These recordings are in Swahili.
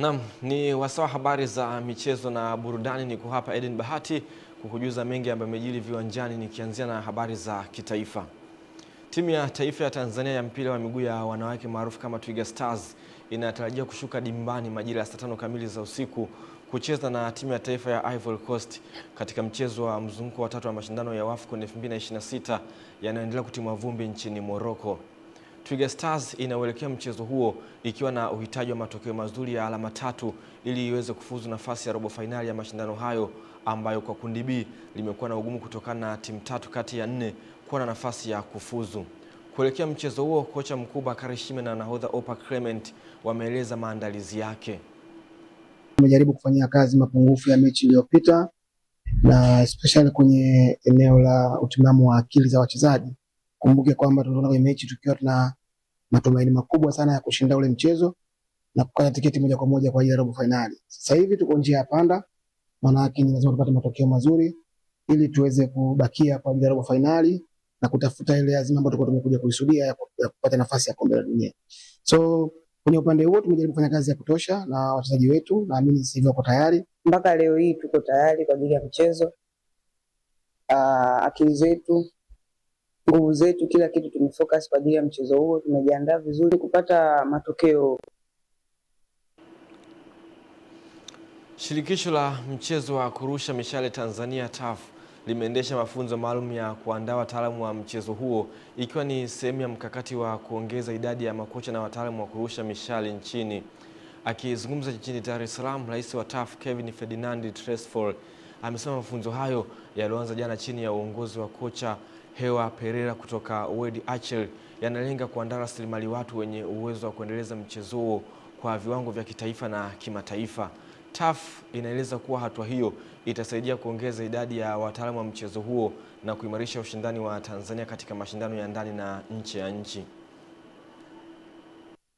Naam, ni wasaa habari za michezo na burudani. Niko hapa Eden Bahati kukujuza mengi ambayo yamejiri viwanjani, nikianzia na habari za kitaifa. Timu ya taifa ya Tanzania ya mpira wa miguu ya wanawake maarufu kama Twiga Stars inatarajia kushuka dimbani majira ya saa 5 kamili za usiku kucheza na timu ya taifa ya Ivory Coast katika mchezo wa mzunguko wa 3 wa mashindano ya AFCON 2026 yanayoendelea kutimua vumbi nchini Morocco. Twiga Stars inauelekea mchezo huo ikiwa na uhitaji wa matokeo mazuri ya alama 3 ili iweze kufuzu nafasi ya robo fainali ya mashindano hayo, ambayo kwa kundi B limekuwa na ugumu kutokana na timu 3 kati ya 4 kuwa na nafasi ya kufuzu. Kuelekea mchezo huo, kocha mkuu Bakari Shime na nahodha Opa Clement wameeleza maandalizi yake. Tumejaribu kufanyia kazi mapungufu ya mechi iliyopita, na especially kwenye eneo la utimamu wa akili za wachezaji. Kumbuke kwamba tunaona kwenye mechi tukiwa tuna matumaini makubwa sana ya kushinda ule mchezo na kukata tiketi moja kwa moja kwa ajili ya robo finali. Sasa hivi tuko njia ya panda, maana yake ni lazima tupate matokeo mazuri ili tuweze kubakia kwa ajili ya robo finali na kutafuta ile azima ambayo tulikuwa tumekuja kuisudia ya kupata nafasi ya kombe la dunia. So kwenye upande huo tumejaribu kufanya kazi ya kutosha na wachezaji wetu, naamini sasa hivi wako tayari. Mpaka leo hii tuko tayari kwa ajili ya mchezo. Akili zetu, nguvu zetu, kila kitu tumefocus kwa ajili ya mchezo huo. Tumejiandaa vizuri kupata matokeo. Shirikisho la mchezo wa kurusha mishale Tanzania TAF limeendesha mafunzo maalum ya kuandaa wataalamu wa mchezo huo, ikiwa ni sehemu ya mkakati wa kuongeza idadi ya makocha na wataalamu wa kurusha mishale nchini. Akizungumza jijini Dar es Salaam, Rais wa TAF Kevin Ferdinand Tresfall amesema mafunzo hayo yalianza jana chini ya uongozi wa kocha Hewa Pereira kutoka World Archery yanalenga kuandaa rasilimali watu wenye uwezo wa kuendeleza mchezo huo kwa viwango vya kitaifa na kimataifa. TAF inaeleza kuwa hatua hiyo itasaidia kuongeza idadi ya wataalamu wa mchezo huo na kuimarisha ushindani wa Tanzania katika mashindano ya ndani na nje ya nchi.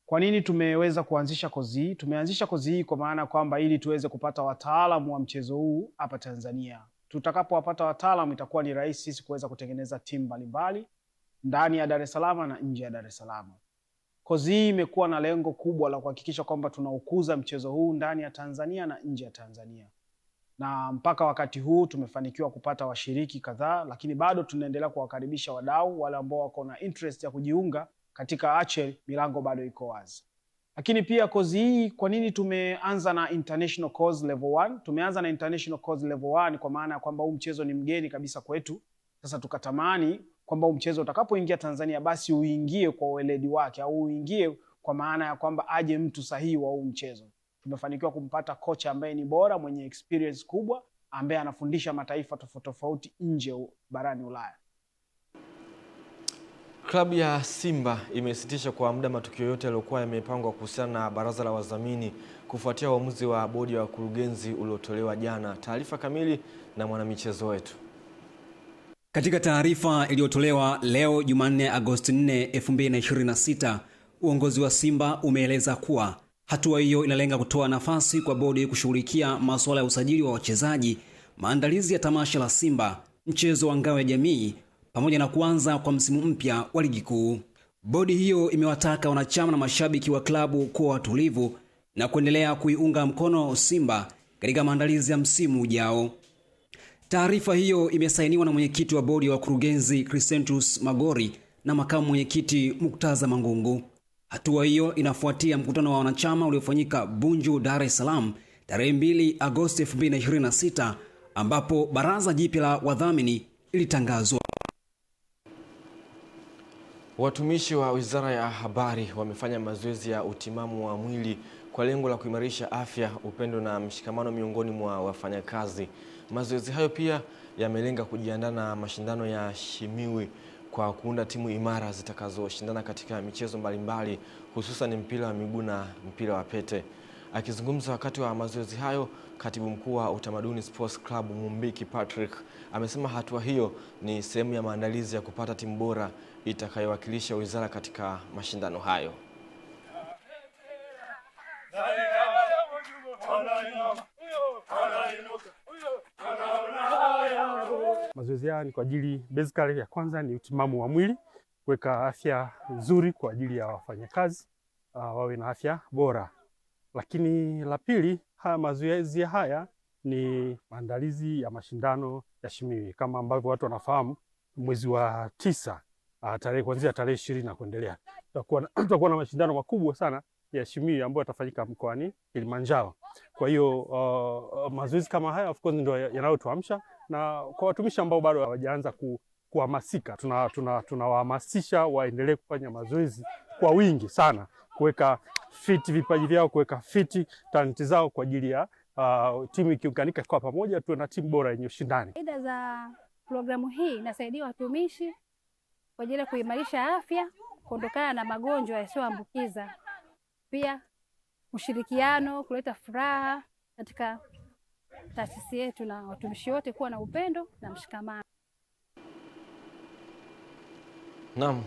Kwa nini tumeweza kuanzisha kozi hii? Tumeanzisha kozi hii kwa maana kwamba ili tuweze kupata wataalamu wa mchezo huu hapa Tanzania. Tutakapowapata wataalamu itakuwa ni rahisi sisi kuweza kutengeneza timu mbalimbali ndani ya Dar es Salaam na nje ya Dar es Salaam. Kozi hii imekuwa na lengo kubwa la kuhakikisha kwamba tunaukuza mchezo huu ndani ya Tanzania na nje ya Tanzania. Na mpaka wakati huu tumefanikiwa kupata washiriki kadhaa, lakini bado tunaendelea kuwakaribisha wadau wale ambao wako na interest ya kujiunga katika archery. Milango bado iko wazi. Lakini pia kozi hii, kwa nini tumeanza na international course level 1? Tumeanza na international course level 1 kwa maana ya kwamba huu mchezo ni mgeni kabisa kwetu. Sasa tukatamani kwamba huu mchezo utakapoingia Tanzania basi uingie kwa weledi wake, au uingie kwa maana ya kwamba aje mtu sahihi wa huu mchezo. Tumefanikiwa kumpata kocha ambaye ni bora, mwenye experience kubwa, ambaye anafundisha mataifa tofauti tofauti nje barani Ulaya. Klabu ya Simba imesitisha kwa muda matukio yote yaliyokuwa yamepangwa kuhusiana na baraza la wadhamini kufuatia uamuzi wa bodi ya wakurugenzi uliotolewa jana. Taarifa kamili na mwanamichezo wetu. Katika taarifa iliyotolewa leo Jumanne Agosti 4, 2026, uongozi wa Simba umeeleza kuwa hatua hiyo inalenga kutoa nafasi kwa bodi kushughulikia masuala ya usajili wa wachezaji, maandalizi ya tamasha la Simba, mchezo wa ngao ya jamii, pamoja na kuanza kwa msimu mpya wa ligi kuu. Bodi hiyo imewataka wanachama na mashabiki wa klabu kuwa watulivu na kuendelea kuiunga mkono Simba katika maandalizi ya msimu ujao. Taarifa hiyo imesainiwa na mwenyekiti wa bodi ya wakurugenzi Crescentus Magori na makamu mwenyekiti Muktaza Mangungu. Hatua hiyo inafuatia mkutano wa wanachama uliofanyika Bunju, Dar es Salaam tarehe 2 Agosti 2026, ambapo baraza jipya la wadhamini ilitangazwa. Watumishi wa Wizara ya Habari wamefanya mazoezi ya utimamu wa mwili kwa lengo la kuimarisha afya, upendo na mshikamano miongoni mwa wafanyakazi. Mazoezi hayo pia yamelenga kujiandaa na mashindano ya Shimiwi kwa kuunda timu imara zitakazoshindana katika michezo mbalimbali, hususan mpira wa miguu na mpira wa pete. Akizungumza wakati wa mazoezi hayo, Katibu Mkuu wa Utamaduni Sports Club Mumbiki Patrick amesema hatua hiyo ni sehemu ya maandalizi ya kupata timu bora itakayowakilisha wizara katika mashindano hayo. Mazoezi haya ni kwa ajili basically ya kwanza ni utimamu wa mwili, kuweka afya nzuri kwa ajili ya wafanyakazi wawe na afya bora. Lakini la pili, mazoezi haya ni maandalizi ya mashindano ya Shimiwi. Kama ambavyo watu wanafahamu, mwezi wa 9 kuanzia tarehe 20 na kuendelea tutakuwa na mashindano makubwa sana ya Shimiwi ambayo yatafanyika mkoani Kilimanjaro. Kwa hiyo mazoezi kama haya of course ndio yanayotuamsha, na kwa watumishi ambao bado hawajaanza kuhamasika, tunawahamasisha waendelee kufanya mazoezi kwa wingi sana, kuweka fit vipaji vyao, kuweka fit talenti zao kwa ajili ya timu ikiunganika kwa pamoja tuwe na timu bora yenye ushindani. Faida za programu hii inasaidia watumishi kwa ajili ya kuimarisha afya, kuondokana na magonjwa yasiyoambukiza, pia ushirikiano, kuleta furaha katika taasisi yetu na watumishi wote kuwa na upendo na mshikamano. Naam,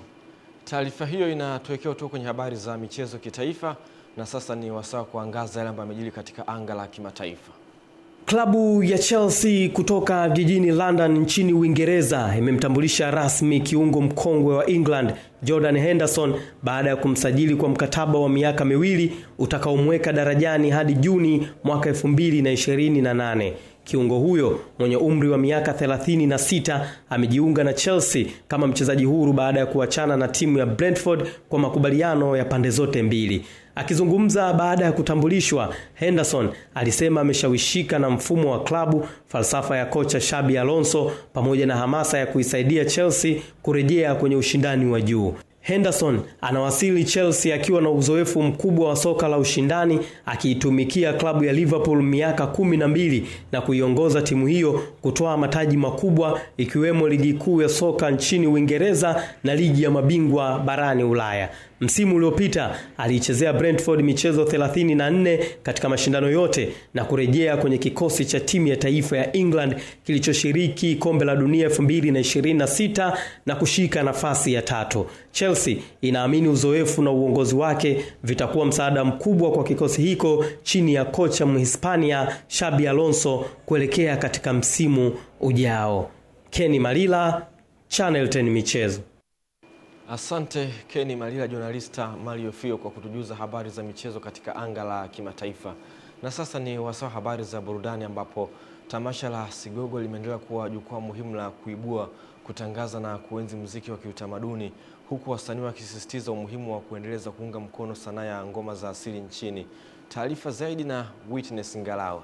taarifa hiyo inatuwekea tu kwenye habari za michezo kitaifa, na sasa ni wasaa kuangaza yale ambayo yamejiri katika anga la kimataifa. Klabu ya Chelsea kutoka jijini London nchini Uingereza imemtambulisha rasmi kiungo mkongwe wa England Jordan Henderson baada ya kumsajili kwa mkataba wa miaka 2 utakaomweka darajani hadi Juni mwaka 2028. Kiungo huyo mwenye umri wa miaka 36 amejiunga na Chelsea kama mchezaji huru baada ya kuachana na timu ya Brentford kwa makubaliano ya pande zote mbili. Akizungumza baada ya kutambulishwa, Henderson alisema ameshawishika na mfumo wa klabu, falsafa ya kocha Xabi Alonso pamoja na hamasa ya kuisaidia Chelsea kurejea kwenye ushindani wa juu. Henderson anawasili Chelsea akiwa na uzoefu mkubwa wa soka la ushindani, akiitumikia klabu ya Liverpool miaka 12 na kuiongoza timu hiyo kutoa mataji makubwa ikiwemo ligi kuu ya soka nchini Uingereza na ligi ya mabingwa barani Ulaya. Msimu uliopita aliichezea Brentford michezo 34 katika mashindano yote na kurejea kwenye kikosi cha timu ya taifa ya England kilichoshiriki kombe la dunia 2026 na kushika nafasi ya 3. Chelsea inaamini uzoefu na uongozi wake vitakuwa msaada mkubwa kwa kikosi hiko chini ya kocha Mhispania Xabi Alonso kuelekea katika msimu ujao. Kenny Malila, Channel 10 Michezo. Asante Kenny Malila, journalista Mario Fio kwa kutujuza habari za michezo katika anga la kimataifa. Na sasa ni wasaa habari za burudani, ambapo tamasha la Sigogo limeendelea kuwa jukwaa muhimu la kuibua, kutangaza na kuenzi muziki wa kiutamaduni, huku wasanii wakisisitiza umuhimu wa kuendeleza kuunga mkono sanaa ya ngoma za asili nchini. Taarifa zaidi na Witness Ngalawa.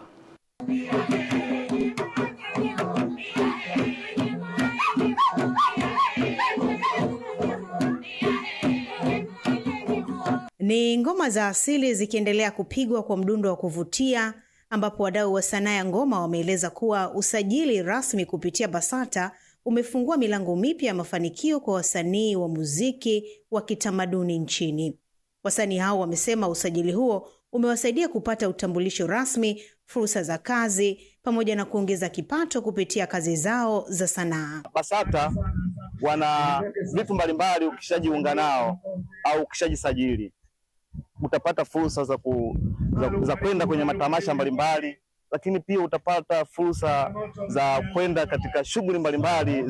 Ni ngoma za asili zikiendelea kupigwa kwa mdundo wa kuvutia, ambapo wadau wa sanaa ya ngoma wameeleza kuwa usajili rasmi kupitia BASATA umefungua milango mipya ya mafanikio kwa wasanii wa muziki wa kitamaduni nchini. Wasanii hao wamesema usajili huo umewasaidia kupata utambulisho rasmi, fursa za kazi pamoja na kuongeza kipato kupitia kazi zao za sanaa. BASATA wana vitu mbalimbali, ukishajiunga nao au ukishajisajili utapata fursa za kwenda kwenye matamasha mbalimbali, lakini pia utapata fursa za kwenda katika shughuli mbalimbali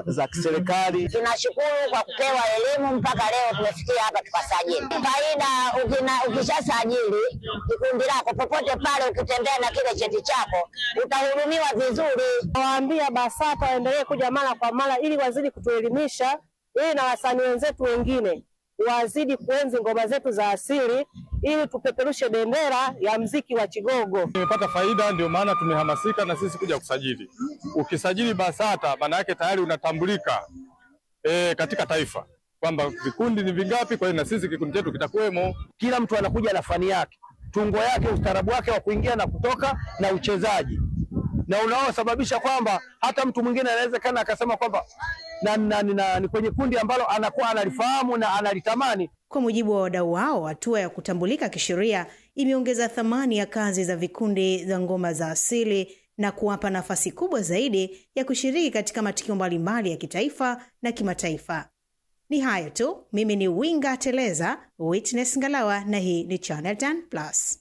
za kiserikali. Tunashukuru kwa kupewa elimu mpaka leo tumefikia hapa tukasajili. Faida, ukishasajili kikundi lako popote pale, ukitembea na kile cheti chako utahudumiwa vizuri. Nawaambia BASATA waendelee kuja mara kwa mara ili wazidi kutuelimisha, ili na wasanii wenzetu wengine wazidi kuenzi ngoma zetu za asili ili tupeperushe bendera ya mziki wa Chigogo. Tumepata faida, ndio maana tumehamasika na sisi kuja kusajili. Ukisajili BASATA maana yake tayari unatambulika katika taifa kwamba vikundi ni vingapi, kwa hiyo na sisi kikundi chetu kitakuwemo. Kila mtu anakuja na fani yake, tungo yake, ustaarabu wake wa kuingia na kutoka na uchezaji, na unaosababisha kwamba hata mtu mwingine anawezekana akasema kwamba ni kwenye kundi ambalo anakuwa analifahamu na analitamani. Kwa mujibu wa wadau wao, hatua ya kutambulika kisheria imeongeza thamani ya kazi za vikundi za ngoma za asili na kuwapa nafasi kubwa zaidi ya kushiriki katika matukio mbalimbali ya kitaifa na kimataifa. Ni hayo tu. Mimi ni Winga Teleza, Witness Ngalawa, na hii ni Channel 10+.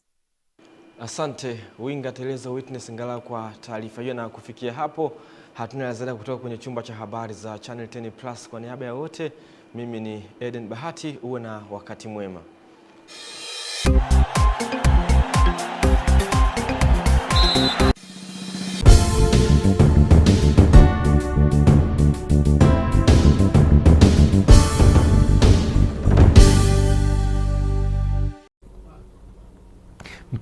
Asante Winga Teleza, Witness Ngalawa kwa taarifa hiyo, na kufikia hapo hatuna la ziada kutoka kwenye chumba cha habari za Channel 10+. Kwa niaba ya wote, mimi ni Eden Bahati, uwe na wakati mwema.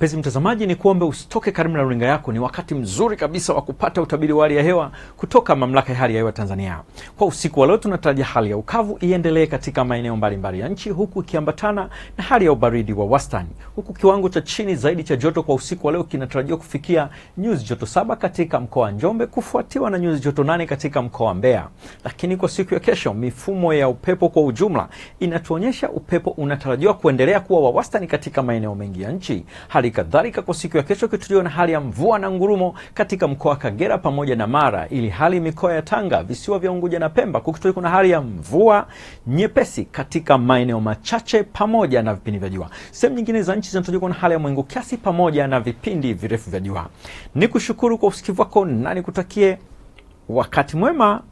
Mpenzi mtazamaji, ni kuombe usitoke karibu na runinga yako. Ni wakati mzuri kabisa wa kupata utabiri wa hali ya hewa kutoka Mamlaka ya Hali ya Hewa Tanzania. Kwa usiku wa leo tunatarajia hali ya ukavu iendelee katika maeneo mbalimbali ya nchi, huku ikiambatana na hali ya ubaridi wa wastani, huku kiwango cha chini zaidi cha joto kwa usiku wa leo kinatarajiwa kufikia nyuzi joto 7 katika mkoa wa Njombe, kufuatiwa na nyuzi joto 8 katika mkoa wa Mbeya. Lakini kwa siku ya kesho, mifumo ya upepo kwa ujumla inatuonyesha upepo unatarajiwa kuendelea kuwa wa wastani katika maeneo mengi ya nchi. Hali kadhalika kwa siku ya kesho kitujio na hali ya mvua na ngurumo katika mkoa wa Kagera pamoja na Mara, ili hali mikoa ya Tanga, visiwa vya Unguja na Pemba kukitokea kuna hali ya mvua nyepesi katika maeneo machache pamoja na vipindi vya jua. Sehemu nyingine za nchi zinatarajiwa kuna hali ya mawingu kiasi pamoja na vipindi virefu vya jua. Nikushukuru kwa usikivu wako na nikutakie wakati mwema.